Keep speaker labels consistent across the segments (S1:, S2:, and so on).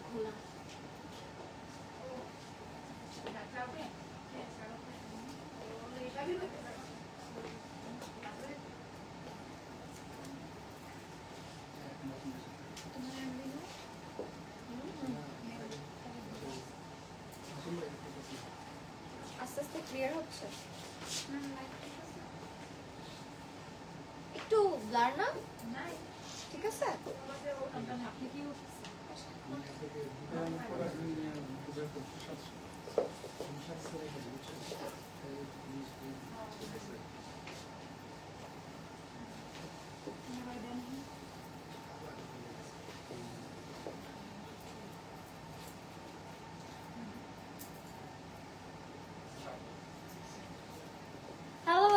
S1: খোলা আস্তে আস্তে ক্লিয়ার হচ্ছে একটু ব্লার না ঠিক আছে আপনি কি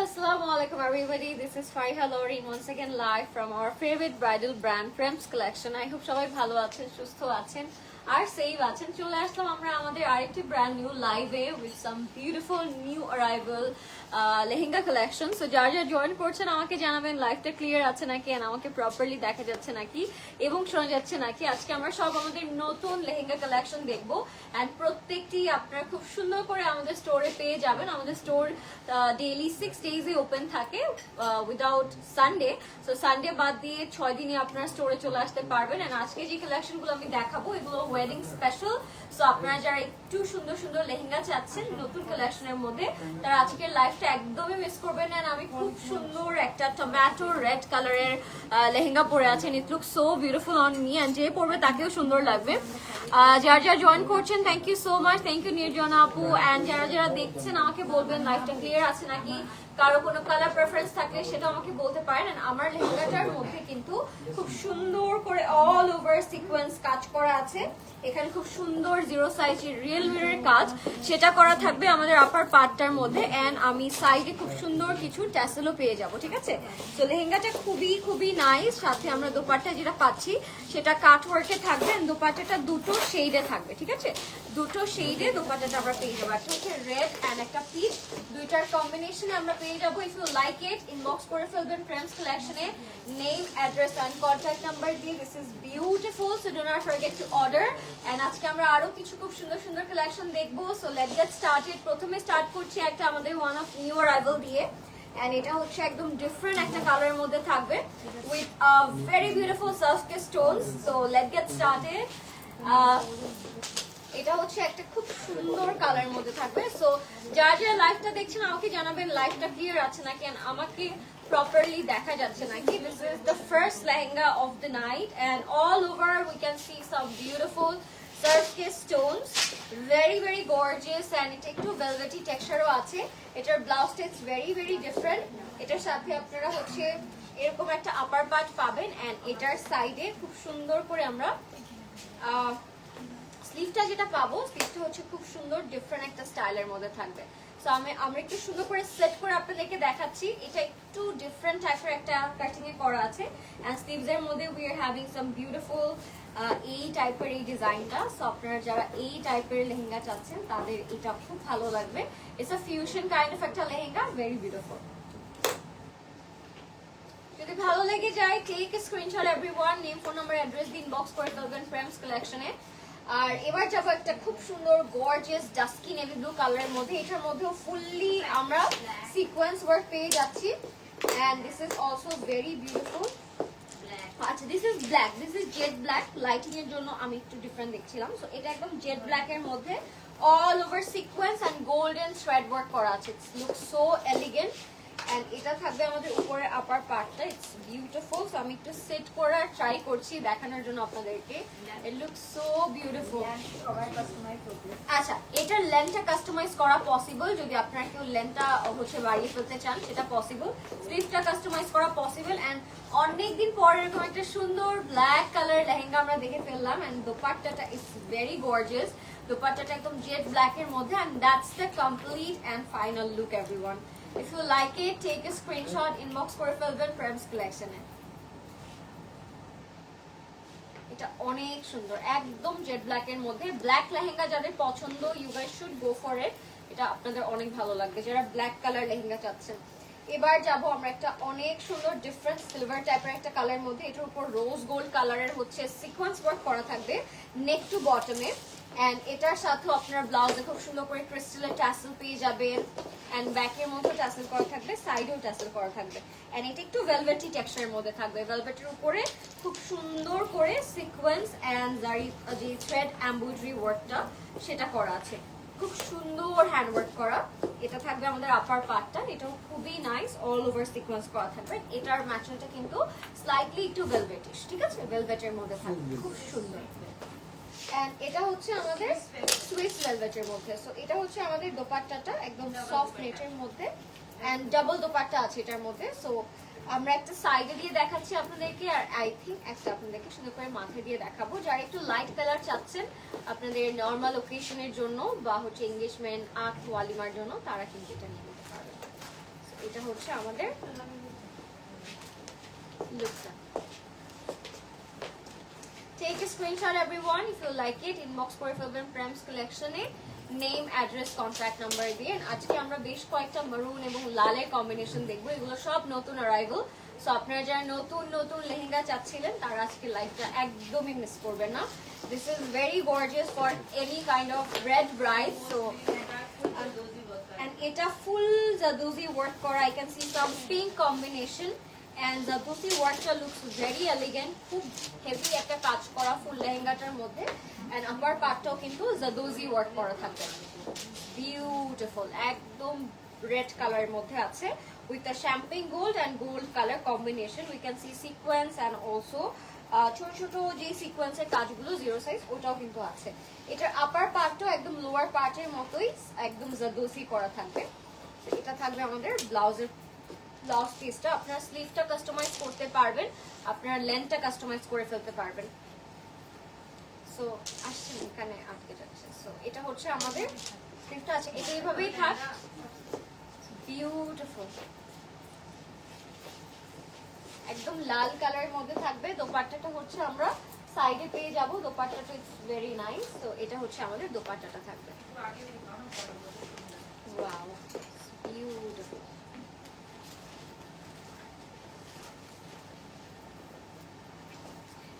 S1: Assalamualaikum everybody, this is Fariha Lorin once again live from our favorite bridal brand Frems collection. I hope সবাই ভালো আছেন সুস্থ আছেন আর সেভ আছেন চলে আসলাম আমরা আমাদের আরেকটি ব্র্যান্ড নিউ লাইভে with some beautiful new arrival lehenga collection so যারা যারা জয়েন করছেন আমাকে জানাবেন লাইভটা ক্লিয়ার আছে নাকি এন্ড আমাকে প্রপারলি দেখা যাচ্ছে নাকি এবং শোনা যাচ্ছে নাকি আজকে আমরা সব আমাদের নতুন লেহেঙ্গা কালেকশন দেখবো এন্ড প্রত্যেকটি আপনারা খুব সুন্দর করে আমাদের স্টোরে পেয়ে যাবেন আমাদের স্টোর ডেইলি 6 ডেজে ওপেন থাকে উইদাউট সানডে সো সানডে বাদ দিয়ে 6 দিনে আপনারা স্টোরে চলে আসতে পারবেন এন্ড আজকে যে কালেকশনগুলো আমি দেখাবো এগুলো ওয়েডিং স্পেশাল সো আপনারা যারা একটু সুন্দর সুন্দর লেহেঙ্গা চাচ্ছেন নতুন কালেকশনের মধ্যে তারা আজকের লাইভটা একদমই মিস করবেন না আমি খুব সুন্দর একটা টমেটো রেড কালারের লেহেঙ্গা পরে আছেন it look so beautiful on me and যে পরবে তাকেও সুন্দর লাগবে যারা যারা জয়েন করছেন thank you so much thank you Nirjana আপু এন্ড যারা যারা দেখছেন আমাকে বলবেন লাইভটা ক্লিয়ার আছে নাকি কারো কোনো কালার প্রেফারেন্স থাকলে সেটা আমাকে বলতে পারেন এন্ড আমার লেহেঙ্গাটার মধ্যে কিন্তু খুব সুন্দর করে অল ওভার সিকোয়েন্স কাজ করা আছে এখানে খুব সুন্দর জিরো সাইজের রিয়েল মিররের কাজ সেটা করা থাকবে আমাদের আপার পার্টটার মধ্যে এন্ড আমি সাইডে খুব সুন্দর কিছু ট্যাসেলও পেয়ে যাব ঠিক আছে তো লেহেঙ্গাটা খুবই খুবই নাইস সাথে আমরা দোপাট্টা যেটা পাচ্ছি সেটা কাট ওয়ার্কে থাকবে এন্ড দোপাট্টাটা দুটো শেডে থাকবে ঠিক আছে দুটো শেডে দোপাট্টাটা আমরা পেয়ে যাবো একটা হচ্ছে রেড এন্ড একটা পিচ দুইটার কম্বিনেশনে আমরা পেয়ে যাবো if you like it inbox করে ফেলবেন ফ্রেন্ডস কালেকশনে name address and contact number দিয়ে this is beautiful so do not forget to order and আজকে আমরা আরো কিছু খুব সুন্দর সুন্দর কালেকশন দেখবো সো লেটস গেট স্টার্টেড প্রথমে স্টার্ট করছি একটা আমাদের ওয়ান অফ নিউ অ্যারাইভাল দিয়ে এন্ড এটা হচ্ছে একদম ডিফারেন্ট একটা কালারের মধ্যে থাকবে উইথ ভেরি বিউটিফুল সার্ফকে stones so let's get started এটা হচ্ছে একটা খুব সুন্দর কালারের মধ্যে থাকবে সো যারা যারা লাইভটা দেখছেন আমাকে জানাবেন লাইভটা ক্লিয়ার আছে নাকি আমাকে properly দেখা যাচ্ছে নাকি this is the first lehenga of the night and all over we can see some beautiful surface stones very very gorgeous and এটা একটু velvety texture ও আছে এটার ব্লাউজটা ইজ very very different এটার সাথে আপনারা হচ্ছে এরকম একটা আপার পার্ট পাবেন and এটার সাইডে খুব সুন্দর করে আমরা স্লিভটা যেটা পাবো স্লিভটা হচ্ছে খুব সুন্দর ডিফারেন্ট একটা স্টাইলের মধ্যে থাকবে সো আমরা একটু সুন্দর করে সেট করে আপনাদেরকে দেখাচ্ছি এটা একটু ডিফারেন্ট টাইপের একটা কাটিং এ করা আছে এন্ড স্লিভস এর মধ্যে we are having some beautiful এই টাইপের এই ডিজাইনটা সো আপনারা যারা এই টাইপের লেহেঙ্গা চাচ্ছেন তাদের এটা খুব ভালো লাগবে it's a fusion kind of একটা লেহেঙ্গা ভেরি বিউটিফুল যদি ভালো লেগে যায় take a screenshot everyone name phone number address দিন বক্স করে ফেলবেন ফ্রেমস কালেকশনে আর এবার যাবো একটা খুব সুন্দর গর্জিয়াস ডাস্কি নেভি ব্লু কালারের মধ্যে এটার মধ্যেও ফুললি আমরা সিকোয়েন্স ওয়ার্ক পেয়ে যাচ্ছি and this is also very beautiful আচ্ছা this is black this is jade black lighting এর জন্য আমি একটু ডিফারেন্ট দেখছিলাম সো এটা একদম জেড ব্ল্যাক এর মধ্যে all over sequence and golden thread work করা আছে it's look so elegant and এটা থাকবে আমাদের উপরে আপার পার্টটা, ইটস বিউটিফুল। সো আমি একটু সেট করার ট্রাই করছি দেখানোর জন্য আপনাদেরকে। It looks so beautiful. আচ্ছা, এটার লেন্থটা কাস্টমাইজ করা পসিবল, যদি আপনারা কেউ লেন্থটা হচ্ছে বাড়িয়ে ফেলতে চান সেটা পসিবল। স্লিভটা কাস্টমাইজ করা পসিবল। এন্ড অনেকদিন পর এরকম একটা সুন্দর ব্ল্যাক কালার লেহেঙ্গা আমরা দেখে ফেললাম। এন্ড দোপাট্টাটা ইটস ভেরি গর্জিয়াস। দোপাট্টাটা একদম জেড ব্ল্যাক এর মধ্যে, and that's the complete and final look everyone. If you like it, take a screenshot, inbox করে ফেলবেন প্রেমস কালেকশনে। এটা অনেক সুন্দর, একদম জেড ব্ল্যাক এর মধ্যে। ব্ল্যাক লেহেঙ্গা যাদের পছন্দ, you guys should go for it. এটা আপনাদের অনেক ভালো লাগবে যারা ব্ল্যাক কালার লেহেঙ্গা চাচ্ছেন। এবার যাবো আমরা একটা অনেক সুন্দর ডিফারেন্ট সিলভার টাইপের একটা কালার মধ্যে। এটার উপর রোজ গোল্ড কালারের হচ্ছে সিকোয়েন্স ওয়ার্ক করা থাকবে নেক টু বটমে। এন্ড এটার সাথে আপনার ব্লাউজে খুব সুন্দর করে ক্রিস্টালের ট্যাসেল পেয়ে যাবেন। এন্ড ব্যাকের মধ্যে ট্যাসেল করা থাকবে, সাইডেও ট্যাসেল করা থাকবে। এন্ড এটা একটু ভেলভেটি টেক্সচারের মধ্যে থাকবে। ভেলভেটের উপরে খুব সুন্দর করে সিকোয়েন্স এন্ড যে থ্রেড এমব্রয়ডারি ওয়ার্কটা সেটা করা আছে, খুব সুন্দর হ্যান্ড ওয়ার্ক করা। এটা থাকবে আমাদের আপার পার্টটা, এটাও খুবই নাইস, অল ওভার সিকোয়েন্স করা থাকবে। এটার ম্যাটেরিয়ালটা কিন্তু স্লাইটলি একটু ভেলভেটিশ, ঠিক আছে, ভেলভেটের মধ্যে থাকবে, খুব সুন্দর। এন্ড এটা হচ্ছে আমাদের সুইস ভেলভেটের মধ্যে। সো এটা হচ্ছে আমাদের দোপাট্টাটা, একদম সফট নেটের মধ্যে। এন্ড ডাবল দোপাট্টা আছে এটার মধ্যে। সো আমরা একটা সাইডে দিয়ে দেখাচ্ছি আপনাদেরকে, আর আই থিঙ্ক একটা আপনাদেরকে সুন্দর করে মাথায় দিয়ে দেখাবো। যারা একটু লাইট কালার চাচ্ছেন আপনাদের নর্মাল ওকেশনের জন্য বা হচ্ছে এঙ্গেজমেন্ট, আর্ট, ওয়ালিমার জন্য, তারা কিন্তু এটা নিয়ে নিতে পারবেন। এটা হচ্ছে আমাদের লুকটা। Take a screenshot everyone if you like it, inbox করে ফেলবেন প্রেমস কালেকশনে নেম, অ্যাড্রেস, কন্ট্যাক্ট নাম্বার দিয়ে। আজকে আমরা বেশ কয়েকটা মারুন এবং লালের কম্বিনেশন দেখবো, এগুলো সব নতুন অ্যারাইভাল। সো আপনারা যারা নতুন নতুন লেহেঙ্গা চাচ্ছিলেন তারা আজকে লাইভটা একদমই মিস করবেন না। This is very gorgeous for any kind of red bride. So and এটা ফুল জাদুজি ওয়ার্ক করা, I can see some pink combination. And the pussy workটা looks very elegant, খুব হেভি একটা কাজ করা ফুল লেহেঙ্গাটার মধ্যে। and আপার পার্টটাও কিন্তু জাদুজি ওয়ার্ক করা থাকবে, বিউটিফুল, একদম রেড কালারের মধ্যে আছে with the champagne gold and gold color combination. We can see sequence and also ছোট ছোট যে সিকোয়েন্সের কাজগুলো জিরো সাইজ ওটাও কিন্তু আছে। এটার আপার পার্টটাও একদম লোয়ার পার্টের মতোই একদম জাদুজি করা থাকবে। এটা থাকবে আমাদের ব্লাউজের ব্লাউজ পিসটা। আপনারা স্লিভটা কাস্টমাইজ করতে পারবেন, আপনারা লেন্থটা কাস্টমাইজ করে ফেলতে পারবেন। সো আসছেন এখানে আটকে যাচ্ছে। সো এটা হচ্ছে আমাদের স্লিভটা আছে, এটা এইভাবেই থাক, বিউটিফুল, একদম লাল কালারের মধ্যে থাকবে। দোপাট্টাটা হচ্ছে আমরা সাইডে পেয়ে যাব, দোপাট্টাটা ইটস ভেরি নাইস। তো এটা হচ্ছে আমাদের দোপাট্টাটা থাকবে। Wow, beautiful.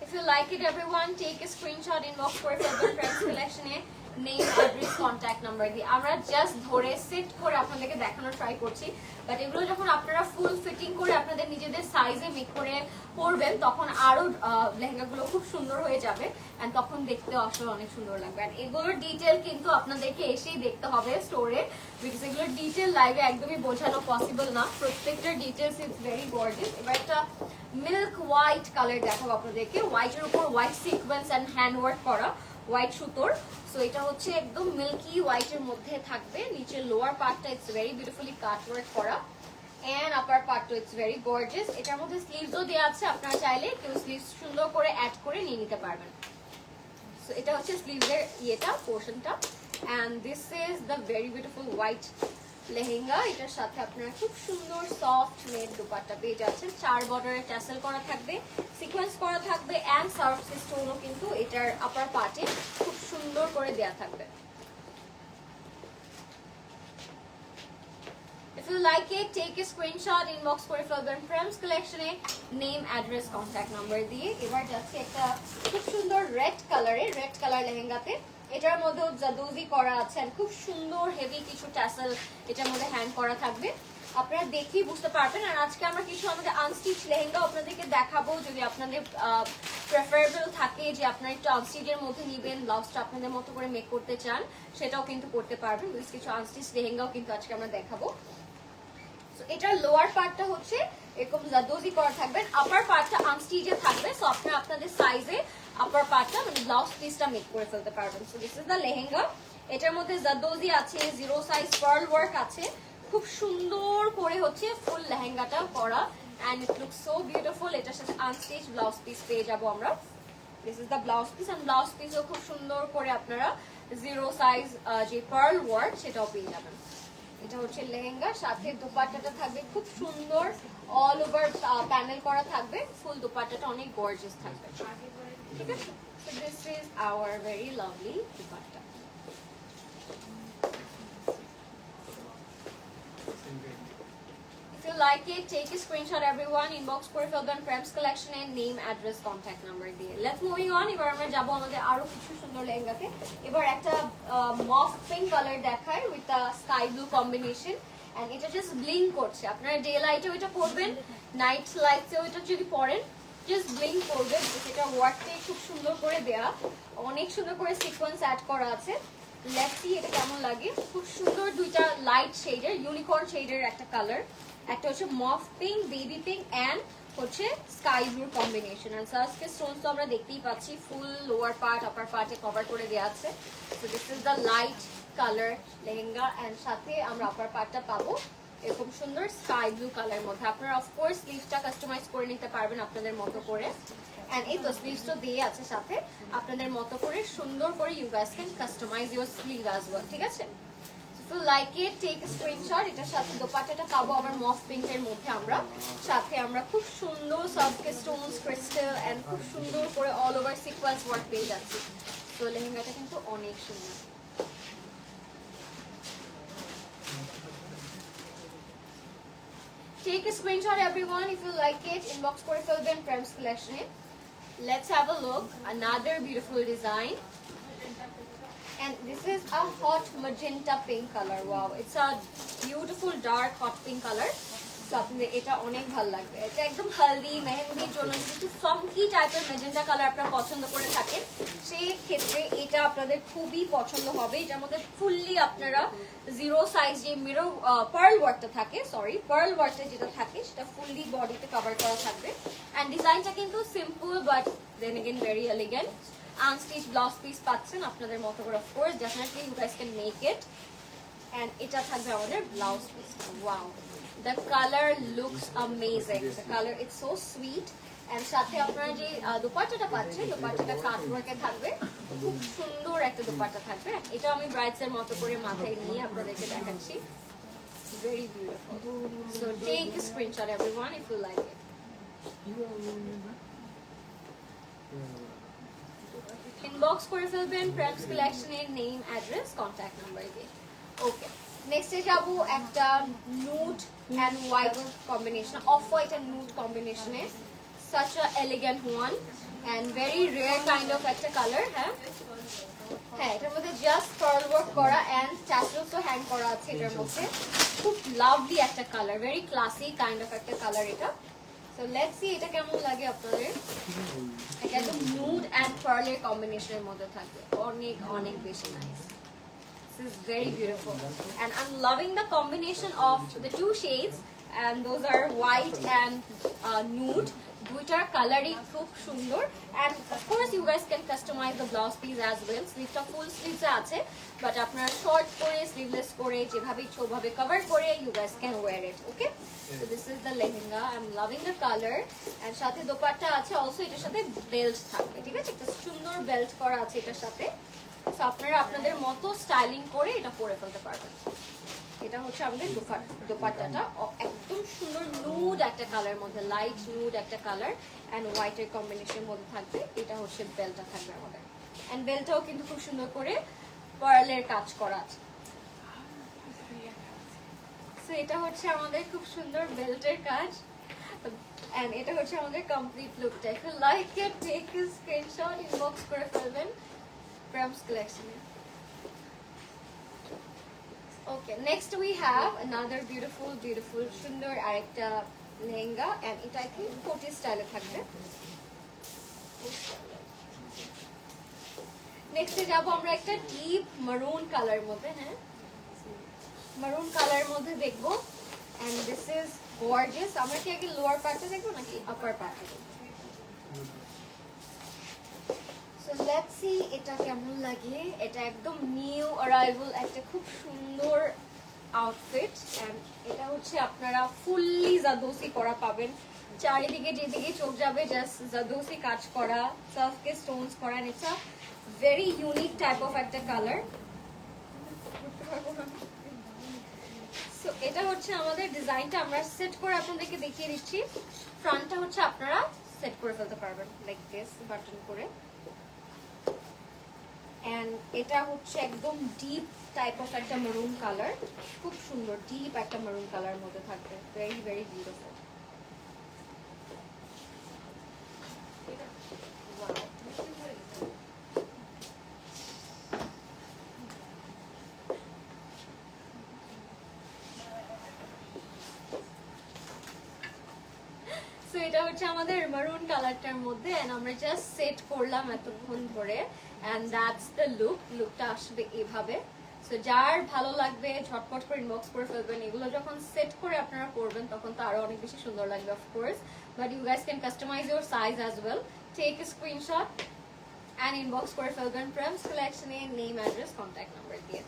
S1: If you like it everyone, take a screenshot, inbox করে ফেলবেন ফ্রেন্ডস কালেকশনে নেম, অ্যাড্রেস, কন্ট্যাক্ট নাম্বার দিয়ে। আমরা জাস্ট ধরে সেট করে আপনাদেরকে দেখানোর ট্রাই করছি, বাট এগুলো যখন আপনারা ফুল ফিটিং করে আপনাদের নিজেদের সাইজে মেক করে পরবেন তখন আরো লেহেঙ্গাগুলো খুব সুন্দর হয়ে যাবে, এন্ড তখন দেখতে আসলে অনেক সুন্দর লাগবে। এন্ড এগুলোর ডিটেল কিন্তু আপনাদেরকে এসেই দেখতে হবে স্টোরে, বিকজ এগুলোর ডিটেল লাইভে একদমই বোঝানো পসিবল না। প্রত্যেকটার ডিটেলস ইজ ভেরি গর্জিয়াস। এবার একটা মিল্ক হোয়াইট কালার দেখাবো আপনাদেরকে, হোয়াইটের উপর white sequence and hand work করা হোয়াইট সুতোর। সো এটা হচ্ছে একদম মিল্কি হোয়াইটের মধ্যে থাকবে। নিচের লোয়ার পার্টটা it's very beautifully cut work করা, এন্ড আপার পার্টটা ইটস ভেরি গর্জিয়াস। এটার মধ্যে স্লিভসও দেওয়া আছে, আপনারা চাইলে কেউ স্লিভস সুন্দর করে অ্যাড করে নিয়ে নিতে পারবেন। সো এটা হচ্ছে স্লিভসের ইয়েটা, পোর্শনটা। And this is the very beautiful white lehenga. এটার সাথে আপনারা খুব সুন্দর সফট নেট দুপাট্টা পেয়ে যাচ্ছেন। 4 বর্ডারের ট্যাসেল করা থাকবে, সিকোয়েন্স করা থাকবে, এন্ড সার্ফ স্টোনও কিন্তু এটার আপার পার্টে খুব সুন্দর করে দেয়া থাকবে। If you like it, take a screenshot, inbox করে ফেলবেন ফ্রেমস কালেকশনে নেম, অ্যাড্রেস, কন্ট্যাক্ট নাম্বার দিয়ে। এবার যাচ্ছে একটা খুব সুন্দর রেড কালারের, রেড কালার লেহেঙ্গাতে। এটার মধ্যেও জাদুজি করা আছে, খুব সুন্দর হেভি কিছু ট্যাসেল এটার মধ্যে হ্যান্ড করা থাকবে, আপনারা দেখেই বুঝতে পারবেন। আর আজকে আমরা কিছু আমাদের আনস্টিচ লেহেঙ্গা আপনাদেরকে দেখাবো, যদি আপনাদের প্রেফারেবল থাকে যে আপনারা একটু আনস্টিচের মধ্যে নিবেন, ব্লাউজটা আপনাদের মতো করে মেক করতে চান, সেটাও কিন্তু করতে পারবেন। কিছু আনস্টিচ লেহেঙ্গাও কিন্তু আজকে আমরা দেখাবো। তো এটার লোয়ার পার্টটা হচ্ছে এরকম জারদোজি করা থাকবে, আপার পার্টটা আনস্টিচে থাকবে। সো আপনারা আপনাদের সাইজে আপার পার্টটা মানে ব্লাউজ পিসটা মেক করে ফেলতে পারবেন। So this is the lehenga. এটার মধ্যে জারদোজি আছে, জিরো সাইজ পার্ল ওয়ার্ক আছে, খুব সুন্দর করে হচ্ছে ফুল লেহেঙ্গাটা করা and it looks so beautiful। এটার সাথে আনস্টিচ ব্লাউজ পিস পেয়ে যাবো আমরা। This is the blouse piece, and blouse পিসও খুব সুন্দর করে আপনারা জিরো সাইজ যে পার্ল ওয়ার্ক সেটাও পেয়ে যাবেন। এটা হচ্ছে লেহেঙ্গা, সাথে দুপাট্টাটা থাকবে খুব সুন্দর, অল ওভার প্যানেল করা থাকবে, ফুল দুপাট্টাটা অনেক গর্জিয়াস থাকবে, ঠিক আছে। So this is our very lovely dupatta. If you like it, take a screenshot everyone, inbox করে ফেলবেন প্রেমস কালেকশন এর নেম, অ্যাড্রেস, কন্টাক্ট নাম্বার দিয়ে। Let's moving on. এবার আমরা যাব আমাদের আরো কিছু সুন্দর লেহেঙ্গাতে। এবার একটা মফ পিঙ্ক কালার দেখায় with a sky blue combination, and এটা জাস্ট ব্লিঙ্ক করছে। আপনারা ডে লাইটে ওইটা পরবেন, নাইট লাইটে ওইটা যদি পরেন জাস্ট ব্লিঙ্ক করবে। এটা ওয়ার্কটাই খুব সুন্দর করে দেয়া, অনেক সুন্দর করে সিকোয়েন্স অ্যাড করা আছে। লেটস সি এটা কেমন লাগে। খুব সুন্দর দুইটা লাইট শেডের, ইউনিকর্ন শেডের একটা কালার, একটা হচ্ছে mauve pink, baby pink and হচ্ছে স্কাই ব্লু কম্বিনেশন। এন্ড সার্সকে স্টোনস তো আমরা দেখতেই পাচ্ছি, ফুল লোয়ার পার্ট আপার পার্টে কভার করে দেওয়া আছে। So this is the light colour lehenga, and সাথে আমরা আপার পার্টটা পাবো এরকম সুন্দর স্কাই ব্লু কালারের মধ্যে। আপনারা অফকোর্স স্লিভসটা কাস্টমাইজ করে নিতে পারবেন আপনাদের মতো করে, এন্ড এই তো স্লিভসটা দিয়ে আছে সাথে আপনাদের মতো করে সুন্দর করে you guys can customise your sleeve as well, ঠিক আছে। If you like it, take a screenshot। এটার সাথে দোপাট্টাটা পাবো আবার মফ পিঙ্কের মধ্যে আমরা, সাথে আমরা খুব সুন্দর সফট স্টোনস, ক্রিস্টাল এন্ড খুব সুন্দর করে অল ওভার সিকোয়েন্স ওয়ার্ক পেয়ে যাচ্ছি। তো লেহেঙ্গাটা কিন্তু অনেক সুন্দর। Take a screenshot everyone if you like it, inbox করে ফেলবেন প্রেমস কালেকশনে। Let's have a look, another beautiful design. And this is a hot magenta pink color. Wow, it's a beautiful dark hot pink color. So আপনাদের এটা অনেক ভালো লাগবে। এটা একদম হলদি মেহেন্দির জন্য একটু ফাঙ্কি টাইপের ম্যাজেন্টা কালার আপনারা পছন্দ করে থাকেন, সেই ক্ষেত্রে এটা আপনাদের খুবই পছন্দ হবে। এটার মধ্যে ফুললি আপনারা জিরো সাইজ যে মিরর পার্ল ওয়ার্কটা থাকে, সরি পার্ল ওয়ার্কটা যেটা থাকে সেটা ফুললি বডিতে কভার করা থাকবে। এন্ড ডিজাইনটা কিন্তু simple but then again very elegant. Unstitch blouse piece পাচ্ছেন আপনাদের মতো করে, of course definitely you guys can make it. And এটা থাকবে আমাদের blouse piece. Wow, the color looks amazing, the color it's so sweet। And সাথে আপনারা যে দুপাট্টাটা পাচ্ছেন, দুপাট্টাটা কাট ওয়ার্কে থাকবে, খুব সুন্দর একটা দুপাট্টা থাকবে। এটা আমি ব্রাইডস এর মতো করে মাথায় নিয়ে আপনাদেরকে দেখাচ্ছি, very beautiful। So take a screenshot everyone if you like it। Inbox করে ফেলবেন প্রেমস কালেকশনের নেম, অ্যাড্রেস, কন্টাক্ট নাম্বার দিয়ে। ওকে, নেক্সটে যাব একটা nude and white combination, off white and nude কম্বিনেশনে, such a elegant one and very rare kind of একটা colour. হ্যাঁ, এটার মধ্যে জাস্ট পার্ল ওয়ার্ক করা এন্ড ট্যাসেলসও হ্যাং করা আছে এটার মধ্যে। খুব লাভলি একটা colour, very classy kind of একটা কালার এটা। সো লেটস সি এটা কেমন লাগে আপনাদের। এটা একদম নুড এন্ড পার্লের কম্বিনেশনের মধ্যে থাকবে, অনেক অনেক বেশি nice. This is very beautiful and I'm loving the combination of the two shades, and those are white and nude. দুইটার কালারই খুব সুন্দর, and of course you guys can customize the blouse piece as well. স্লিভটা ফুল স্লিভসে আছে, but আপনারা short করে sleeveless করে যেভাবে ইচ্ছে ওভাবে কভার করে you guys can wear it. Okay, so this is the lehenga. I'm loving the color, and সাথে দোপাট্টা আছে অলসো, এটার সাথে বেল্ট থাকবে, ঠিক আছে, একটা সুন্দর বেল্ট করা আছে এটার সাথে। সো আপনারা আপনাদের মতো স্টাইলিং করে এটা পরে ফেলতে পারবেন। এটা হচ্ছে আমাদের দোপাট্টাটা, একদম সুন্দর নুড একটা কালার মধ্যে, লাইট নুড একটা কালার এন্ড হোয়াইটের কম্বিনেশনের মধ্যে থাকবে। এটা হচ্ছে বেল্টটা থাকবে আমাদের, এন্ড বেল্টটাও কিন্তু খুব সুন্দর করে পার্লের কাজ করা আছে। সো এটা হচ্ছে আমাদের খুব সুন্দর বেল্টের কাজ, এন্ড এটা হচ্ছে আমাদের কমপ্লিট লুকটা। If you like it, take a screenshot, inbox করে ফেলবেন প্রেমস কালেকশনে। Okay, next we have another beautiful সুন্দর আরেকটা লেহেঙ্গা, and এটা I think কোটি স্টাইলে থাকবে। নেক্সট এ যাব আমরা একটা ডিপ মারুন কালার মধ্যে। হ্যাঁ, মারুন কালার মধ্যে দেখবো, and this ইজ গর্জিয়াস। আমরা কি আগে লোয়ার পার্টটা দেখবো নাকি আপার পার্টটা দেখবো? সো লেটস সি এটা কেমন লাগে। এটা একদম নিউ অ্যারাইভাল একটা খুব সুন্দর আউটফিট, এন্ড এটা হচ্ছে আপনারা ফুললি জাদোসি করা পাবেন। চারিদিকে যেদিকে চোখ যাবে জাস্ট জাদোসি কাজ করা, সাফকে স্টোনস করা, and it's a very unique type of একটা কালার। সো এটা হচ্ছে আমাদের ডিজাইনটা, আমরা সেট করে আপনাদেরকে দেখিয়ে দিচ্ছি। ফ্রন্টটা হচ্ছে আপনারা সেট করে ফেলতে পারবেন লাইক দিস বাটন করে, এন্ড এটা হচ্ছে একদম ডিপ টাইপ অফ একটা মেরুন কালার, খুব সুন্দর ডিপ একটা মেরুন কালার মধ্যে থাকবে, ভেরি ভেরি বিউটিফুল। সো এটা হচ্ছে আমাদের মেরুন কালারটার মধ্যে, এন্ড আমরা জাস্ট সেট করলাম এতক্ষণ ধরে, এন্ড দ্যাটস দ্য লুকটা আসবে এভাবে। সো যার ভালো লাগবে ঝটপট করে ইনবক্স করে ফেলবেন। এগুলো যখন সেট করে আপনারা পরবেন তখন তো আরো অনেক বেশি সুন্দর লাগবে of course, but you guys can customise your size as well. Take a screenshot and inbox করে ফেলবেন প্রেমস কালেকশনে নেম, অ্যাড্রেস, কন্ট্যাক্ট নাম্বার দিয়ে।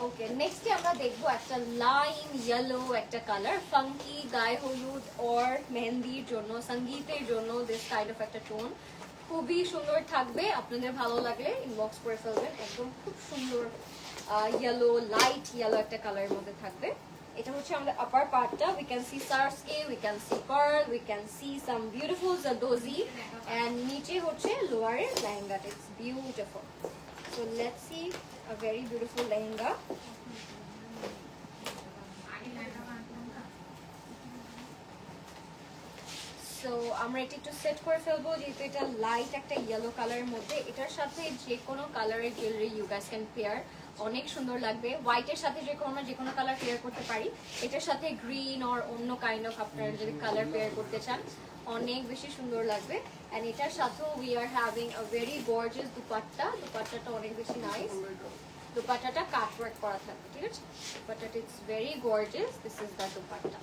S1: ওকে, নেক্সট আমরা দেখবো একটা লাইম ইয়েলো একটা কালার, ফাঙ্কি গায়ে হলুদ অর মেহেন্দির জন্য, সঙ্গীতের জন্য দিস কাইন্ড অফ একটা টোন খুবই সুন্দর থাকবে। আপনাদের ভালো লাগলে ইনবক্স করে ফেলবেন। একদম খুব সুন্দর ইয়েলো, লাইট ইয়েলো একটা কালারের মধ্যে থাকবে। এটা হচ্ছে আমাদের আপার পার্টটা। উই ক্যান সি সার্সকে, we can see pearl, we can see some beautiful zardozi, and নিচে হচ্ছে লোয়ারের লেহেঙ্গাটা। It's beautiful. So let's see a very beautiful lehenga. So আমরা এটা একটু সেট করে ফেলবো, যেহেতু এটা লাইট একটা ইয়েলো কালারের মধ্যে। এটার সাথে যে কোনো কালারের jewellery you guys can pair, অনেক সুন্দর লাগবে। হোয়াইটের সাথে যে কোনো কালার পেয়ার করতে পারি, এটার সাথে গ্রিন অর অন্য কাইন্ড অফ আপনারা যদি কালার পেয়ার করতে চান অনেক বেশি সুন্দর লাগবে। এন্ড এটার সাথেও we are having a very gorgeous dupatta. দুপাট্টাটা অনেক বেশি নাইস, দুপাট্টাটা কাট ওয়ার্ক করা থাকবে, ঠিক আছে? দুপাট্টাটা it's very gorgeous. This is the dupatta.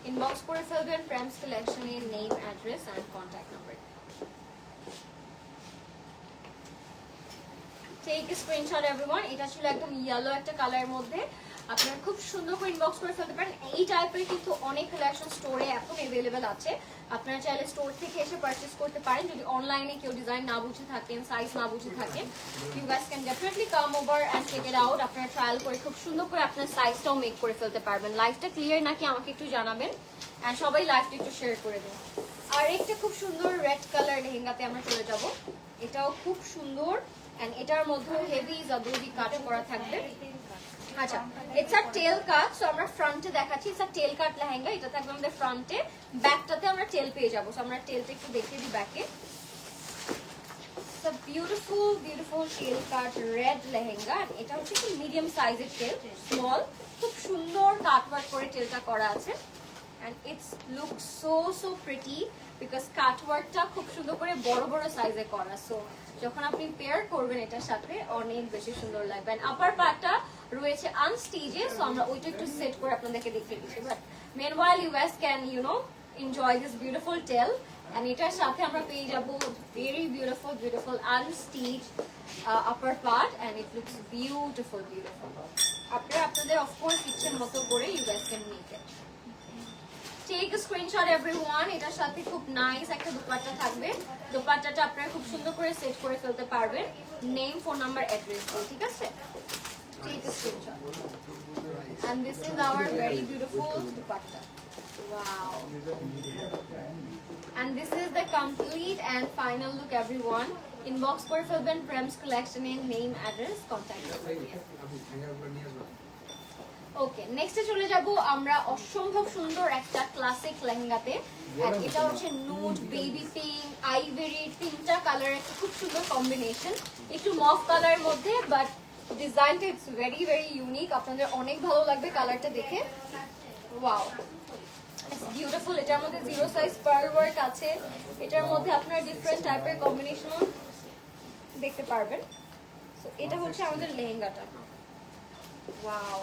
S1: Inbox করে ফেলবেন প্রেমস কালেকশনের name, address and contact number. Take a screenshot everyone. এটা ছিল একদম ইয়েলো একটা কালারের মধ্যে। আপনারা খুব সুন্দর করে ইনবক্স করে ফেলতে পারেন। এই টাইপের কিন্তু অনেক কালেকশন স্টোরে এখন अवेलेबल আছে। আপনারা চাইলে স্টোর থেকে এসে পারচেজ করতে পারেন। যদি অনলাইনে কেউ ডিজাইন না বুঝে থাকেন, সাইজ না বুঝে থাকেন, you guys can definitely come over and check it out. আপনারা ট্রায়াল করে খুব সুন্দর করে আপনার সাইজটাও মেক করে ফেলতে পারবেন। লাইভটা ক্লিয়ার নাকি আমাকে একটু জানাবেন, এন্ড সবাই লাইভটা একটু শেয়ার করে দিন। আর একটা খুব সুন্দর রেড কালার লেহেঙ্গাতে আমরা চলে যাব। এটাও খুব সুন্দর, এন্ড এটার মধ্যে হেভি জাদুরি কাজ করা থাকবে। আচ্ছা, it's a tell cut. So আমরা ফ্রন্টে দেখাচ্ছি, ইটস আ টেল কাট লেহেঙ্গা। এটা থাকবে আমাদের ফ্রন্টে, ব্যাকটাতে আমরা টেল পেয়ে যাবো। সো আমরা টেলটা একটু দেখিয়ে দিই ব্যাকে। It's a beautiful beautiful tail cut red lehenga. এটা হচ্ছে কি মিডিয়াম সাইজের টেল, স্মল, খুব সুন্দর কাটওয়ার্ক করে টেলটা করা আছে। and it's looks so pretty because কাটওয়ার্কটা খুব সুন্দর করে বড় বড় সাইজে করা। সো যখন আপনি পেয়ার করবেন এটার সাথে অনেক বেশি সুন্দর লাগবে। এন্ড আপার পার্টটা রয়েছে আনস্টিচে, সো আমরা ওইটা একটু সেট করে আপনাদেরকে দেখিয়ে দিচ্ছি। But meanwhile you guys can enjoy this beautiful tail, and এটার সাথে আমরা পেয়ে যাব very beautiful unstitched upper part, and it looks beautiful. আপনারা আপনাদের of course ইচ্ছের মতো করে you guys can make it. Take a screenshot everyone. এটার সাথে খুব নাইস একটা দুপাট্টা থাকবে। দুপাট্টাটা আপনারা খুব সুন্দর করে সেট করে ফেলতে পারবেন নেম, ফোন নাম্বার, অ্যাড্রেস দিয়ে, ঠিক আছে? Take a screenshot. And this is our very beautiful dupatta. Wow. And this is the complete and final look everyone. Inbox করে ফেলবেন প্রেমস কালেকশনের নেম, অ্যাড্রেস, কন্ট্যাক্ট নাম্বার দিয়ে। ওকে, নেক্সটে চলে যাব আমরা অসম্ভব সুন্দর একটা ক্লাসিক লেহেঙ্গাতে। এটা হচ্ছে নুড, বেবি পিঙ্ক, আইভরি, তিনটা কালার একটা খুব সুন্দর কম্বিনেশন। একটু মফ কালারের মধ্যে, বাট ডিজাইনটা ইটস ভেরি ইউনিক। আপনাদের অনেক ভালো লাগবে কালারটা দেখে। Wow, it's beautiful. এটার মধ্যে জিরো সাইজ পার্ল ওয়ার্ক আছে। এটার মধ্যে আপনারা ডিফারেন্ট টাইপের কম্বিনেশন দেখতে পারবেন। সো এটা হচ্ছে আমাদের লেহেঙ্গাটা। Wow,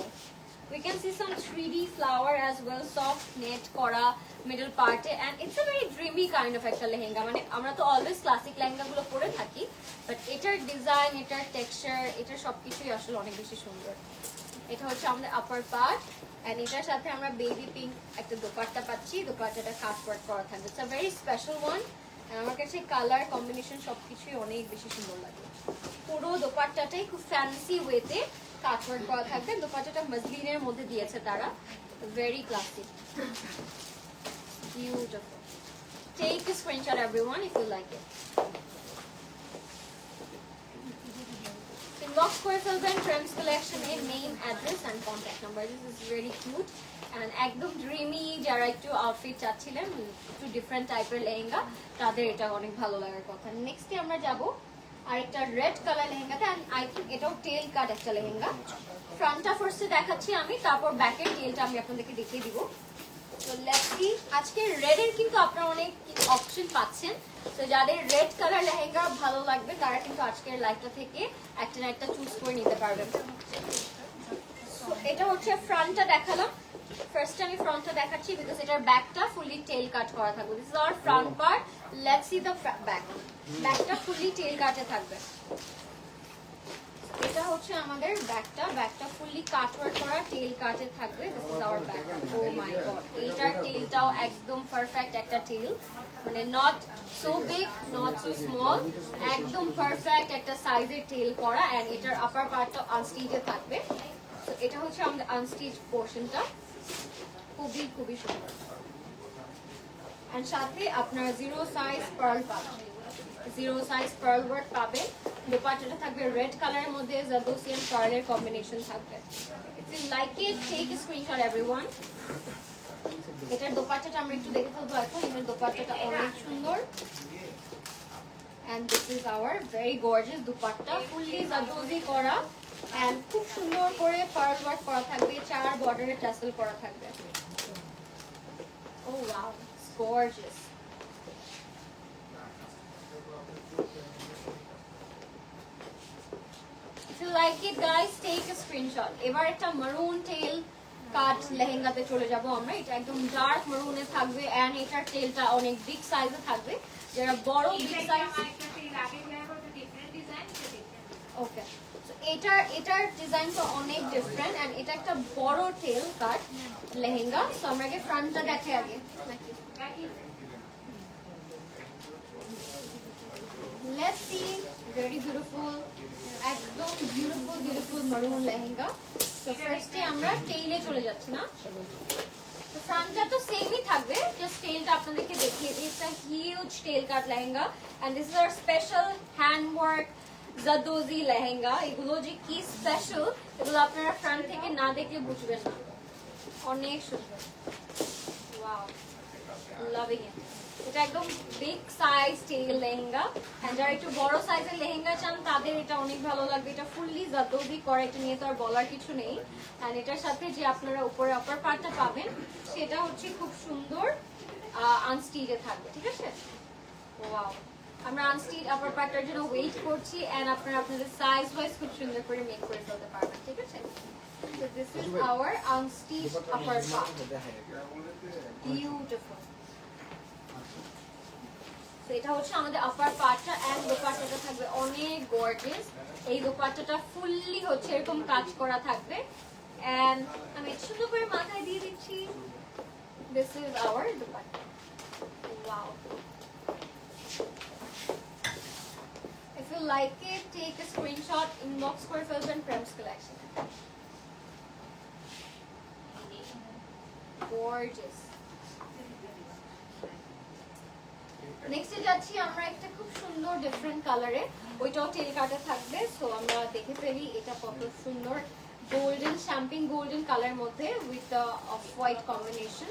S1: We can see some 3D flower as well, soft net করা middle part A, and it's a very dreamy kind of একটা লেহেঙ্গা। মানে আমরা তো অলওয়েজ ক্লাসিক লেহেঙ্গাগুলো পরে থাকি, বাট এটার ডিজাইন, এটার টেক্সচার, এটার সবকিছুই আসলে অনেক বেশি সুন্দর। এটা হচ্ছে আমাদের আপার পার্ট, এন্ড এটার সাথে আমরা বেবি পিঙ্ক একটা দোপাট্টা পাচ্ছি। দোপাট্টাটা কাট ওয়ার্ক করা থাকবে। It's a very special one. আমার কাছে কালার কম্বিনেশন সবকিছুই অনেক বেশি সুন্দর লাগে। পুরো দোপাট্টাটাই খুব ফ্যান্সি ওয়েতে কাট ওয়ার্ক করা থাকবে। দোপাট্টাটা মসলিনের মধ্যে দিয়েছে তারা, very classic, beautiful. Take a screenshot everyone if you like it. Inbox করে ফেলবেন Trends Collection এর name, address and contact number. This is very cute and একদম ড্রিমি। যারা একটু আউটফিট চাচ্ছিলেন, একটু ডিফারেন্ট টাইপের লেহেঙ্গা, তাদের এটা অনেক ভালো লাগার কথা। নেক্সটে আমরা যাব আরেকটা রেড কালার লেহেঙ্গাতে, এন্ড আই থিঙ্ক এটাও টেল কাট একটা লেহেঙ্গা। ফ্রন্টটা ফার্স্টে দেখাচ্ছি আমি, তারপর ব্যাকের টেলটা আমি আপনাদেরকে দেখিয়ে দিব। তো লেটস সি। আজকে রেড এর কিন্তু আপনারা অনেক অপশন পাচ্ছেন। তো যাদের রেড কালার লেহেঙ্গা ভালো লাগবে, তারা কিন্তু আজকের লাইভটা থেকে একটা না একটা চুজ করে নিতে পারবেন। এটা হচ্ছে ফ্রন্টটা দেখালাম। ফার্স্ট আমি ফ্রন্টটা দেখাচ্ছি বিকজ এটার ব্যাকটা ফুললি টেল কাট করা থাকবে। This is our front part. Let's see the back. ব্যাকটা ফুললি টেল কাটে থাকবে। এটা হচ্ছে আমাদের ব্যাকটা। ব্যাকটা ফুললি কাট ওয়ার্ক করা টেল কাটে থাকবে। This is our back. Oh my god, এইটার টেলটাও একদম পারফেক্ট একটা টেল, মানে not so big not so small, একদম পারফেক্ট একটা সাইজের টেল করা। এন্ড এটার আপার পার্টটা আনস্টিচে থাকবে। তো এটা হচ্ছে আমাদের আনস্টিচ পোরশনটা, খুবই খুবই সুন্দর। এন্ড সাথে আপনারা 0 সাইজ পার্ল পাবেন, 0 সাইজ পার্ল ওয়ার্ক পাবেন। দোপাট্টাটা থাকবে রেড কালারের মধ্যে জারদোসি এন্ড পার্লের কম্বিনেশন থাকবে। If you like it, take a screenshot everyone. এটার দোপাট্টাটা আমরা একটু দেখে ফেলবো এখন। এটার দোপাট্টাটা অনেক সুন্দর। And this is our very gorgeous dupatta, fully zardozi করা এন্ড খুব সুন্দর করে পার্ল ওয়ার্ক করা থাকবে। 4 বর্ডারে টাসেল করা থাকবে। Oh wow, it's gorgeous. If you like it guys, take a screenshot. এবার একটা maroon tail কাট লেহেঙ্গাতে চলে যাব আমরা। এটা একদম ডার্ক maroon এ থাকবে এন্ড এটার টেলটা অনেক বিগ সাইজে থাকবে। যারা বড় বিগ সাইজ, ওকে, সো এটার ডিজাইনটা অনেক ডিফারেন্ট এন্ড এটা একটা বড় টেল কাট লেহেঙ্গা। সো আমরা আগে ফ্রন্টটা দেখে আগে। Let's see, very beautiful, একদম বিউটিফুল বিউটিফুল মারুন লেহেঙ্গা। তো ফার্স্টে আমরা টেইলে চলে যাচ্ছি না, তো ফ্রন্টটা তো সেমই থাকবে, জাস্ট টেইলটা আপনাদেরকে দেখিয়ে দিই। It's a huge tail cut lehenga and this is our special hand work zardozi lehenga. এগুলো যে কি স্পেশাল, এগুলো আপনারা ফ্রন্ট থেকে না দেখলে বুঝবেন না। অনেক সুন্দর, ওয়াও, লাভিং ইট। এটা একদম big size tail lehenga and যারা একটু বড় সাইজের লেহেঙ্গা চান তাদের এটা অনেক ভালো লাগবে। এটা ফুললি জারদোসি করা, এটা নিয়ে তো আর বলার কিছু নেই। এন্ড এটার সাথে যে আপনারা উপরে আপার পার্টটা পাবেন সেটা হচ্ছে খুব সুন্দর আনস্টিচে থাকবে, ঠিক আছে? ওয়াও, আমরা আনস্টিচ আপার পার্টটার জন্য ওয়েট করছি এন্ড আপনারা আপনাদের সাইজ ওয়াইজ খুব সুন্দর করে মেক করে ফেলতে পারবেন, ঠিক আছে? So this is our unstitched upper part. Beautiful. So এটা হচ্ছে আমাদের আপার পার্টটা এন্ড দোপাট্টাটা থাকবে অনেক গর্জিয়াস। এই দোপাট্টাটা ফুললি হচ্ছে এরকম কাজ করা থাকবে এন্ড আমি সুন্দর করে মাথায় দিয়ে দিচ্ছি। This is our dupatta. Wow. If you like it, take a screenshot, inbox করে ফেলবেন Trends Collection. Gorgeous. নেক্সটে যাচ্ছি আমরা একটা খুব সুন্দর ডিফারেন্ট কালারে, ওইটাও টেল কাটে থাকবে। সো আমরা দেখে ফেলি এটা কত সুন্দর, গোল্ডেন শ্যাম্পিং গোল্ডেন কালার মধ্যে with off white combination,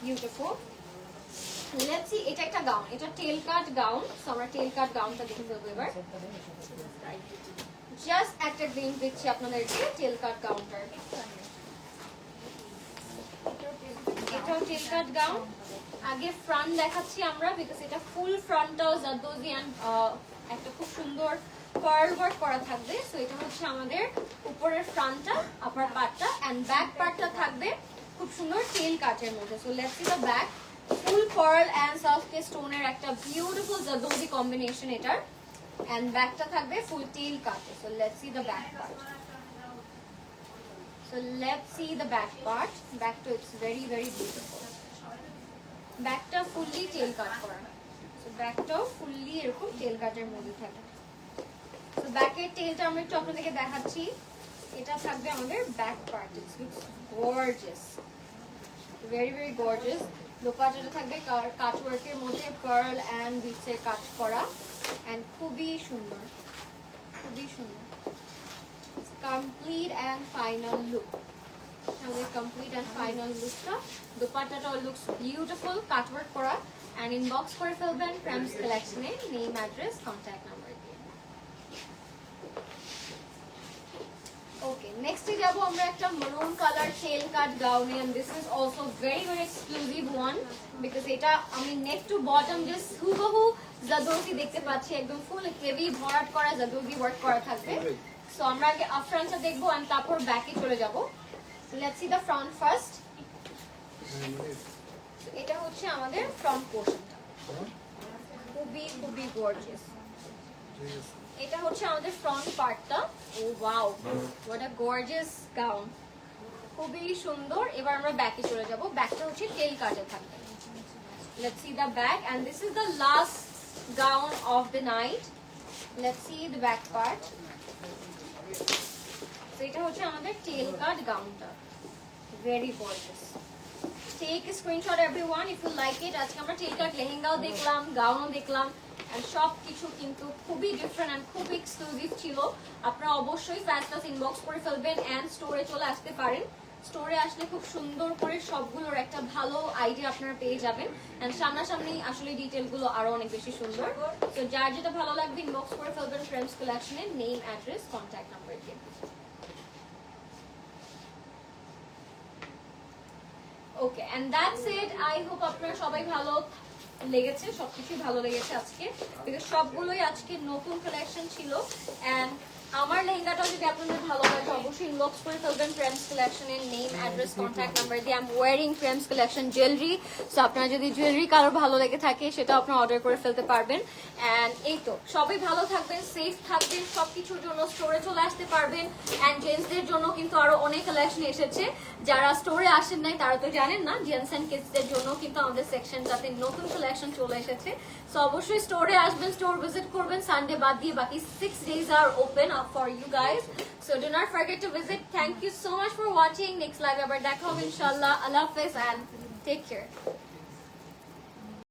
S1: beautiful. Let's see, এটা একটা গাউন, এটা টেল কাট গাউন। সো আমরা টেল কাট গাউনটা দেখে ফেলবো এবার। জাস্ট একটা গ্লিম্পস দিচ্ছি আপনাদেরকে টেল কাট গাউনটার। এটাও টেল কাট গাউন। আগে ফ্রন্ট দেখাচ্ছি আমরা বিকজ এটা ফুল ফ্রন্টটাও জারদোসি এন্ড একটা খুব সুন্দর পার্ল ওয়ার্ক করা থাকবে। সো এটা হচ্ছে আমাদের উপরের ফ্রন্টটা, আপার পার্টটা, এন্ড ব্যাক পার্টটা থাকবে খুব সুন্দর টেল কাটের মধ্যে। So let's see the back. Full pearl and সার্ফকে স্টোনের একটা বিউটিফুল জারদৌজি কম্বিনেশন এটার, এন্ড ব্যাকটা থাকবে ফুল টেল কাটে। So let's see the back part. So let's see the back part. Back to it's very beautiful. Back টা fully tail cut করা। So back টাও fully এরকম tail cut এর মধ্যে থাকে। So back এর tailটা আমরা একটু আপনাদেরকে দেখাচ্ছি। এটা থাকবে আমাদের back part. It looks gorgeous. Very gorgeous. দোপাট্টাটা থাকবে কাট ওয়ার্কের মধ্যে pearl and beads এর কাজ করা, and খুবই সুন্দর। Complete and final look. আমাদের complete and final lookটা, দোপাট্টাটা looks beautiful, কাটওয়ার্ক করা, and inbox করে ফেলবেন প্রেমস কালেকশনে, নেম, অ্যাড্রেস, কন্ট্যাক্ট নাম্বার দিয়ে। ওকে, নেক্সটে যাব আমরা একটা maroon color tail cut gown, and this is also very exclusive one because এটা আমি neck to bottom just হুবহু জারদৌজি দেখতে পাচ্ছি, একদম ফুল হেভি ভরাট করা জারদৌজি ওয়ার্ক করা থাকবে। সো আমরা আগে আপ ফ্রন্টটা দেখবো and তারপর ব্যাকে চলে যাব। Let's see the front first. এটা হচ্ছে আমাদের ফ্রন্ট পোর্শনটা, খুবই গর্জিয়াস। এটা হচ্ছে আমাদের ফ্রন্ট পার্টটা। Oh wow, what a gorgeous gown, খুবই সুন্দর। এবার আমরা ব্যাকে চলে যাব। ব্যাকটা হচ্ছে টেল কাটে থাকবে। Let's see the back, and this is the last gown of the night. Let's see the back part. So এটা হচ্ছে আমাদের টেল কাট গাউনটা, very gorgeous. Take a screenshot everyone if you like it. আজকে আমরা টেল কাট লেহেঙ্গাও দেখলাম, গাউনও দেখলাম, and সব কিছু কিন্তু খুবই ডিফারেন্ট এন্ড খুব এক্সক্লুসিভ ছিল। আপনারা অবশ্যই ফাস্ট ইনবক্স করে ফেলবেন এন্ড স্টোরে চলে আসতে পারেন। স্টোরে আসলে খুব সুন্দর করে সবগুলোর একটা ভালো আইডিয়া আপনারা পেয়ে যাবেন, এন্ড সামনাসামনি আসলে ডিটেলগুলো আরো অনেক বেশি সুন্দর। তো যার যেটা ভালো লাগবে ইনবক্স করে ফেলবেন ফ্রেন্ডস কালেকশনের, নেম, অ্যাড্রেস, কন্ট্যাক্ট নাম্বার দিয়ে। Okay, and that's it. I hope আপনারা সবাই ভালো লেগেছে, সবকিছুই ভালো লেগেছে আজকে, বিকজ সবগুলোই আজকে নতুন কালেকশন ছিল। এন্ড আমার লেহেঙ্গাটাও যদি আপনাদের ভালো লাগে অবশ্যই ইনবক্স করে ফেলবেন ফ্রেন্ডস কালেকশনের, নেম, অ্যাড্রেস, কন্ট্যাক্ট নাম্বার দিয়ে। I am wiring friends collection jewellery, so আপনারা যদি জুয়েলারি কারোর ভালো লেগে থাকে সেটা আপনারা অর্ডার করে ফেলতে পারবেন। এন্ড এই তো, সবাই ভালো থাকবেন, সেফ থাকবেন, সবকিছুর জন্য স্টোরে চলে আসতে পারবেন। এন্ড জেন্টসদের জন্য কিন্তু আরো অনেক কালেকশন এসেছে, যারা স্টোরে আসেন নাই তারা তো জানেন না, জেন্টস এন্ড কিডসদের জন্য কিন্তু আমাদের সেকশনটাতে নতুন কালেকশন চলে এসেছে। সো অবশ্যই স্টোরে আসবেন, স্টোর ভিজিট করবেন, সানডে বাদ দিয়ে বাকি 6 days are open up for you guys, so do not forget to visit. Thank you so much for watching. Next live abar dekha hobe inshallah. Allah Hafiz and take care.